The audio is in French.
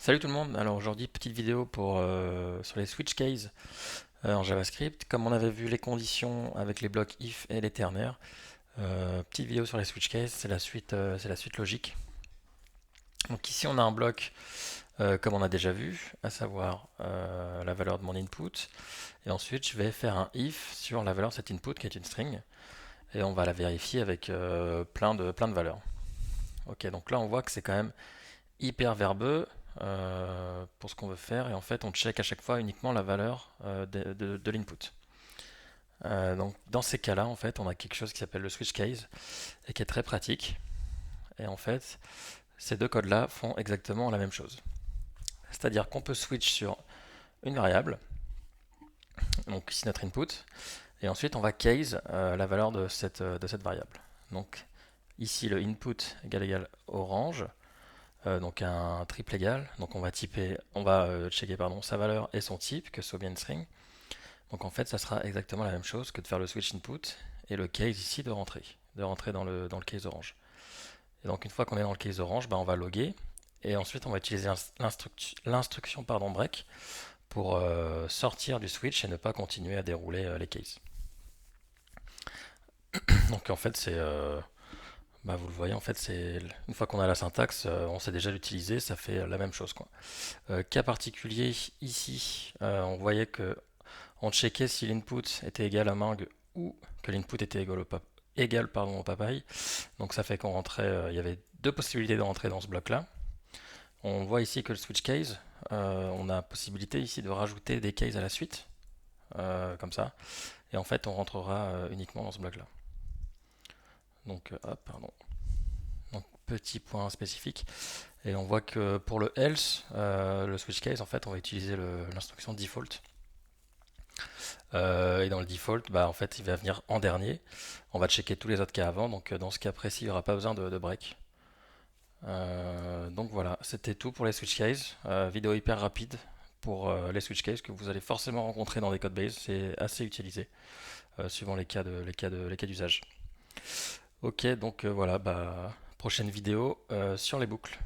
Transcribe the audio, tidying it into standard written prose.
Salut tout le monde, alors aujourd'hui petite vidéo sur les switch cases en JavaScript. Comme on avait vu les conditions avec les blocs if et les ternaires, petite vidéo sur les switch cases, c'est la suite logique. Donc ici on a un bloc comme on a déjà vu, à savoir la valeur de mon input, et ensuite je vais faire un if sur la valeur de cet input qui est une string, et on va la vérifier avec plein de valeurs. Ok, donc là on voit que c'est quand même hyper verbeux pour ce qu'on veut faire et en fait on check à chaque fois uniquement la valeur de l'input. Donc dans ces cas-là en fait on a quelque chose qui s'appelle le switch case et qui est très pratique et en fait ces deux codes-là font exactement la même chose. C'est-à-dire qu'on peut switch sur une variable, donc ici notre input, et ensuite on va case la valeur de cette variable. Donc ici le input égale orange, donc un triple égal. Donc on va checker pardon, sa valeur et son type, que ce soit bien une string. Donc en fait, ça sera exactement la même chose que de faire le switch input et le case ici de rentrer dans le case orange. Et donc une fois qu'on est dans le case orange, bah, on va loguer et ensuite on va utiliser l'instruction break pour sortir du switch et ne pas continuer à dérouler les cases. Donc en fait, bah, vous le voyez, en fait, c'est une fois qu'on a la syntaxe, on sait déjà l'utiliser, ça fait la même chose, quoi. Cas particulier, ici, on voyait que on checkait si l'input était égal à Mang ou que l'input était égal au papaye. Donc ça fait qu'on rentrait, il y avait deux possibilités de rentrer dans ce bloc-là. On voit ici que le switch case, on a possibilité ici de rajouter des cases à la suite, comme ça. Et en fait, on rentrera uniquement dans ce bloc-là. Donc, hop, pardon. Donc, petit point spécifique. Et on voit que pour le else, le switch case, en fait, on va utiliser l'instruction default. Et dans le default, bah, en fait, il va venir en dernier. On va checker tous les autres cas avant. Donc, dans ce cas précis, il n'y aura pas besoin de break. Donc voilà, c'était tout pour les switch cases. Vidéo hyper rapide pour les switch cases que vous allez forcément rencontrer dans des codes base. C'est assez utilisé suivant les cas d'usage. Ok, donc voilà, bah, prochaine vidéo sur les boucles.